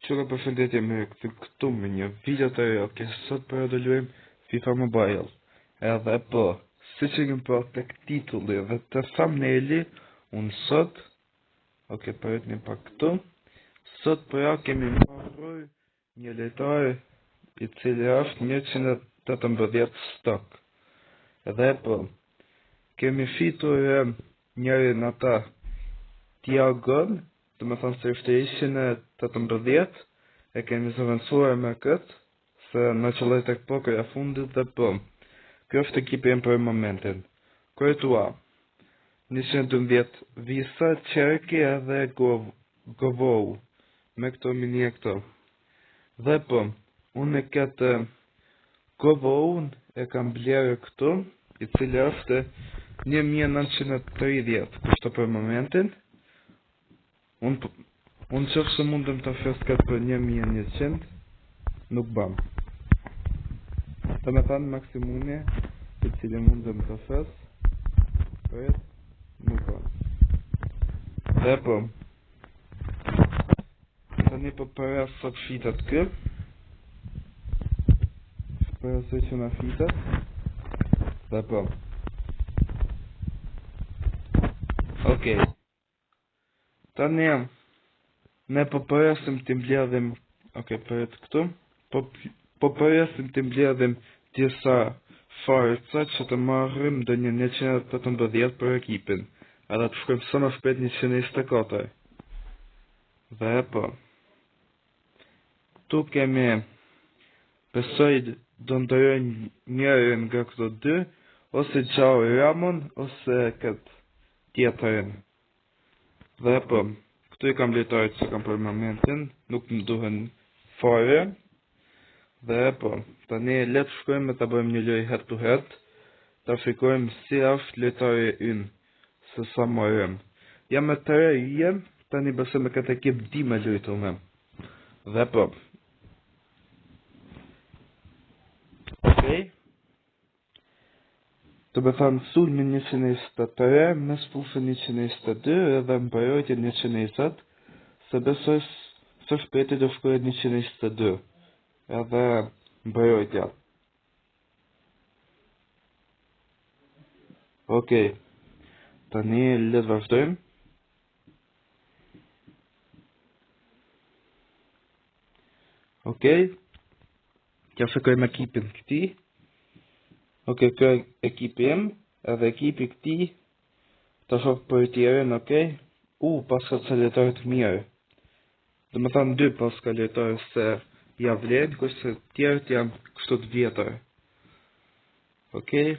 Çuka përshëndetje me këtu me një video të rejo, sot për do luajm FIFA Mobile. Edhe po, siç e kemi pa tek titulli dhe te thumbnaili, unë sot, përret një pak këtu, sot për ja kemi marrë një lojtar I cili është 118 stok. Edhe po, kemi fitur njërin ata Thiagon, të me thonë se është 118, e kemi zëvendësuar me këtë, se në qëlloj tek pokërja fundit dhe po. Kjo është ekipi jem për momentin. Kërtua, 112 Visa, Qerki edhe Govou, me këto minie këto. Dhe po, unë e këtë Govou e kam blerë këtu, I cili është 1930, kështë për momentin. Unë qëfë se mundëm të fes këtë për 1100, nuk bam. Të me thanë maksimumi, I cili mundëm të fes, për nuk bam. Dhe po, të një për përra sot fitat kë, përra së që në fitat, dhe po. Okej. Tani ne po përjasim të mbledhim, përret këtu, po përjasim të mbledhim disa forca që të marrim do një 118 për ekipin, edhe të shkojmë së më shpejt 124. Dhe po, tu kemi, besoj do ndëroj njërin nga këto dy, ose Gjau Ramon, ose këtë tjetërin. Dhe po, këtu I kam lojtarët që kam për momentin, nuk më duhen fare. Dhe po, tani letë shkojmë të bëjmë një loj head to head, të frikojmë si është lojtari ynë, se sa morëm. Jam me të rejem, tani besoj me këtë ekip di me lojtu me. Dhe po. Okej. Të me thanë sulmi 123, me spufën 122 edhe mbarojtje 120, se besoj së shpeti do shkojë 122, edhe mbarojtja. Okej, tani letë vazhdojmë. Okej, kja shkojmë ekipin këti. Okej, kjo ekipi jem, edhe ekipi këti, të shokë për tjerën, okej. Paska të lojtarët mirë. Dhe me thanë 2 paska lojtarët se ja vlenë, kështë tjerët janë kështu të vjetër. Okej,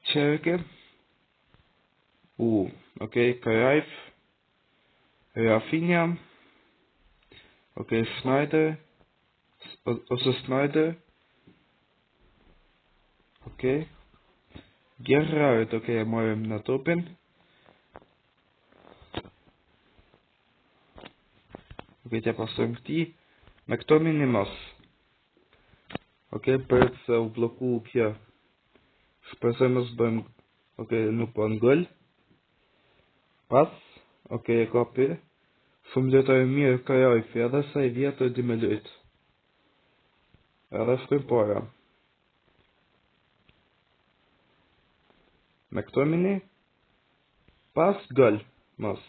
Qerke. Okej, Karajf. Rafinha. Okej, Snyder. Ose Snyder. Okej. Gerrard, e morëm në topin. Okej, tja pasojmë këti. Me këto minimos. Okej, përët se u bloku kja. Shpresoj mos bëjmë. Okej, nuk po në gëll. Pas. Okej, e kapi. Shumë lojtari mirë Karajfi, edhe sa I vjetër di me lojt. Edhe shkojmë para. Me këto mini. Pas gëll. Mos.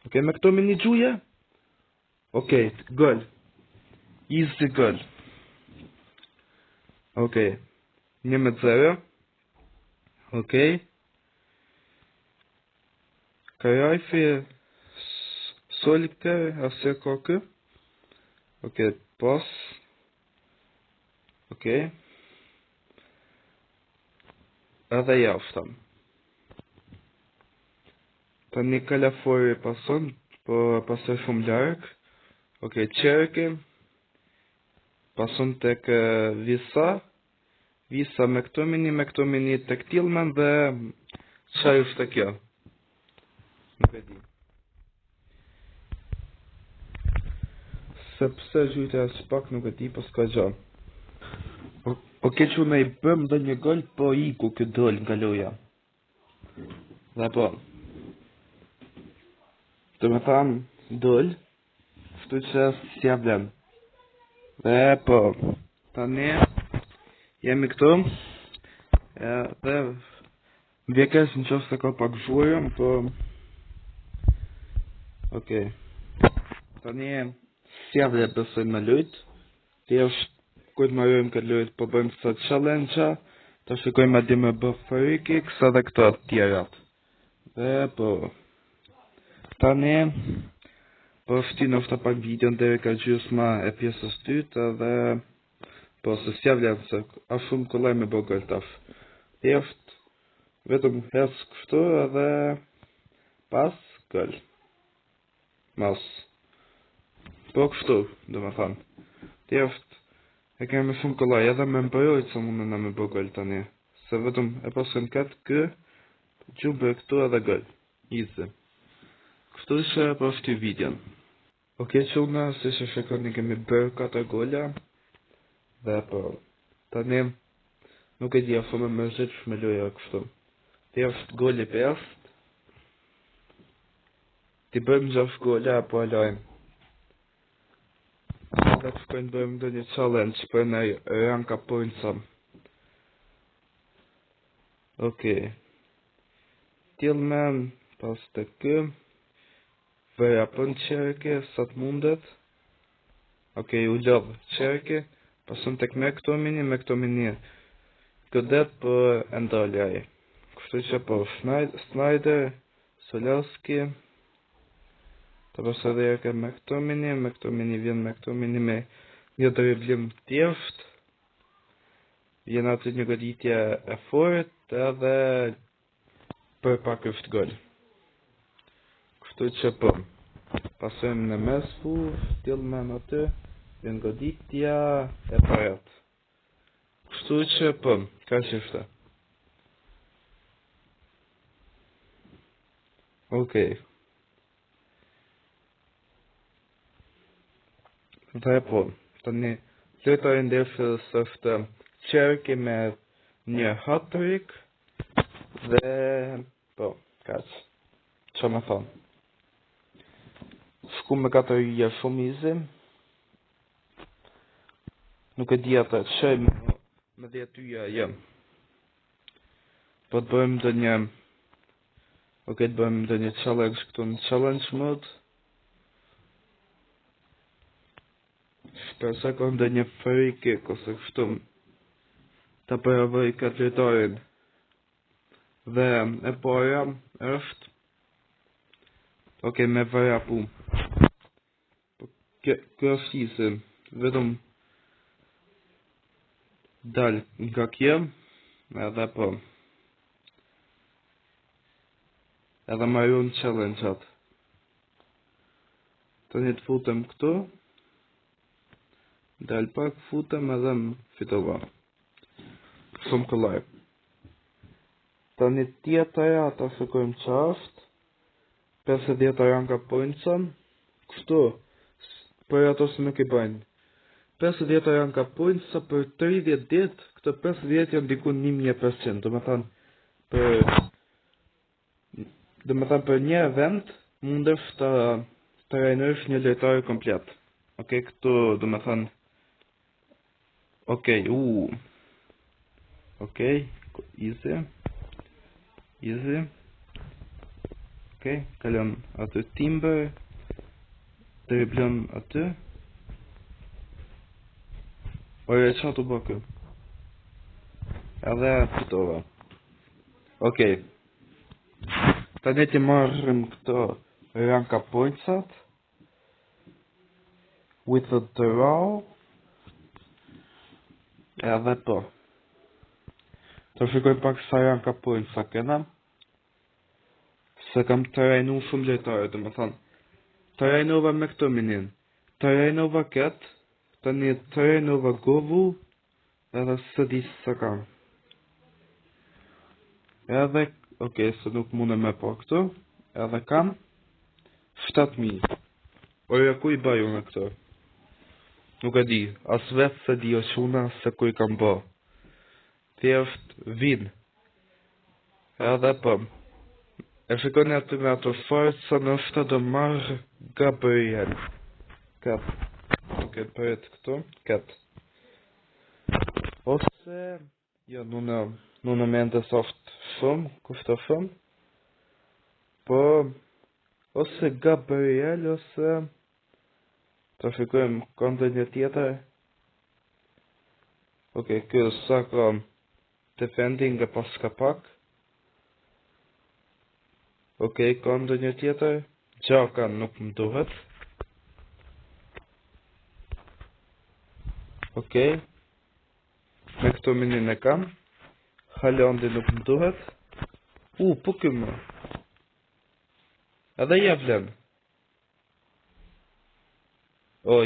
Okej, me këto mini gjuje. Okej, gëll. Easy gëll. Okej. 1-0. Okej. Karajfi Solike, asë kokë. Okej, pas. Okej. Edhe jaftam. Tani Kalafori pason, po pasoj shumë larg. Okej, Qerke. Pason tek Visa. Visa me këto mini tek Tillman dhe çfarë është kjo? Nuk e di. Sepse gjujtë as pak nuk e di, po s'ka gjë. Okej, që ne I bëm dhe një gol, po iku këtë dol nga loja. Dhe po. Të me thamë dol, Kështu që s'ja vlen. Dhe po, tani jemi këtu. Dhe vjekes në qoftë se ka pak zhurëm, po okej. Tani s'ja vlen besoj me lujt. Ti është kujt më rrëm këtë lujt, po bëjmë sot challenge-a. Ta shikojmë a di me bë free kicks edhe këto tjerat. Dhe po, tani po shti nofta pak videon deri ka gjysma e pjesës dytë edhe po se s'ja vlen se a shumë kollaj me bë gol tash. Thjesht vetëm hes kështu edhe pas gol. Mas. Po kështu, domethënë. Thjesht e kemi shumë kollaj edhe me mbërojt se mundën me bë gol tani. Se vetëm e pasën këtë kë gjumbe këtu edhe gol. Easy. Kështu që po shty videon. Okej çuna, si që shikoni kemi bërë 4 gola. Dhe po, tani nuk e di a më mërzit me loja kështu. Thjesht goli 5. Ti bëjmë 6 gola apo alojmë. Dhe të shkojnë bëjmë do një challenge për në ranka pointsam. Okej. Tillmen pas të kë. Vëja për në qerke, sa të mundet. Okej, u lodhë qerke. Pasën tek me këto mini. Këdet për endalli aje. Kështu që po, Snyder, Solaski. Të pas edhe jake me këto mini vjen me këto mini me një driblim tjesht. Vjen aty një goditje e fort edhe për pak është gol. Kështu që po, pasojmë në mes Tillman aty, vjen goditja e parat. Kështu që po, ka qifte. Okej. Dhe po, tani lojta e ndeshjes është qerke me një hat-trick dhe po, kaq. Ço më thon. Shku me 4 yje shumë easy. Nuk e di ata çoj me 10 yje jam. Po të bëjmë do një okej, të bëjmë do një challenge këtu në challenge mode. Shpesa ka ndë një free kick ose kështu ta përvoj këtë lojtarin. Dhe e para është okej, me vëra pu. Kjo është isë, vetëm dal nga kjo, edhe po. Edhe marrun challenge-at. Të një të futem këtu. Dal pak futem edhe më fitova. Shumë këllaj. Tani tjetëra ta shikojmë që është. 50 ranka pointsam. Kështu, për ato se nuk i bëjnë. 50 ranka pointsa për 30 dit, këto 50 janë diku 1000%. Do me thënë për një event, mundesh të trajnosh një lojtar komplet. Okej, këtu do me thënë okej, easy. Okej, kalon aty Timber, driblon aty. Oje, qa të bëkë? Edhe fitova. Okej. Tani ti marrim këto ranka pointsat. With a draw. Edhe po. Të shikoj pak sa ranka pointsa kena. Se kam të rejnu shumë lojtare, dhe më thanë. Të rejnova me këto minin. Të rejnova këtë. Tani të rejnova govu. Edhe së di së kam. Edhe, okej, se nuk mune me po këto. Edhe kam 7.000. Oja ku i baju me këto? Nuk e di, as vetë se di o shuna se ku i kam bo. Thjesht vin. Edhe pëm. E shikoni aty me ato forët sa në është do marrë Gabriel. Këtë. Okej, përret këtu. Këtë. Ose, jo, në mente soft shumë, kushtë shumë. Po, ose Gabriel, ose trafikojmë kontë një tjetër. Okej, kjo sa ka defending nga pas ka pak. Okej, kontë një tjetër. Gjaka nuk më duhet. Okej. Me këto minin e kam. Halandi nuk më duhet. Po këmë. Edhe javlen.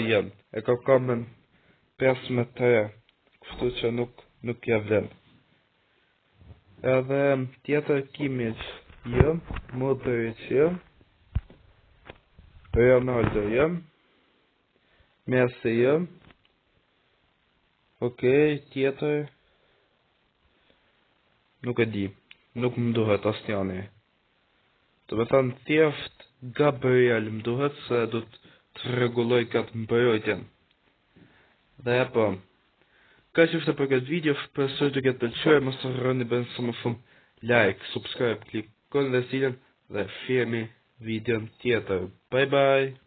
Jem. E ka kamen 5 kështu që nuk javlen. Edhe tjetër Kimmich jëm. Modric jëm. Ronaldo jëm. Messi jëm. Okej, tjetër. Nuk e di. Nuk më duhet asnjani. Të me thënë thjesht Gabriel më duhet se du të rregulloj këtë mbrojtjen. Dhe po. Ka që është për këtë video, shpresoj të ketë pëlqyer, mos harroni bëni sa më shumë like, subscribe, klikoni dhe silën dhe shihemi videon tjetër. Bye bye.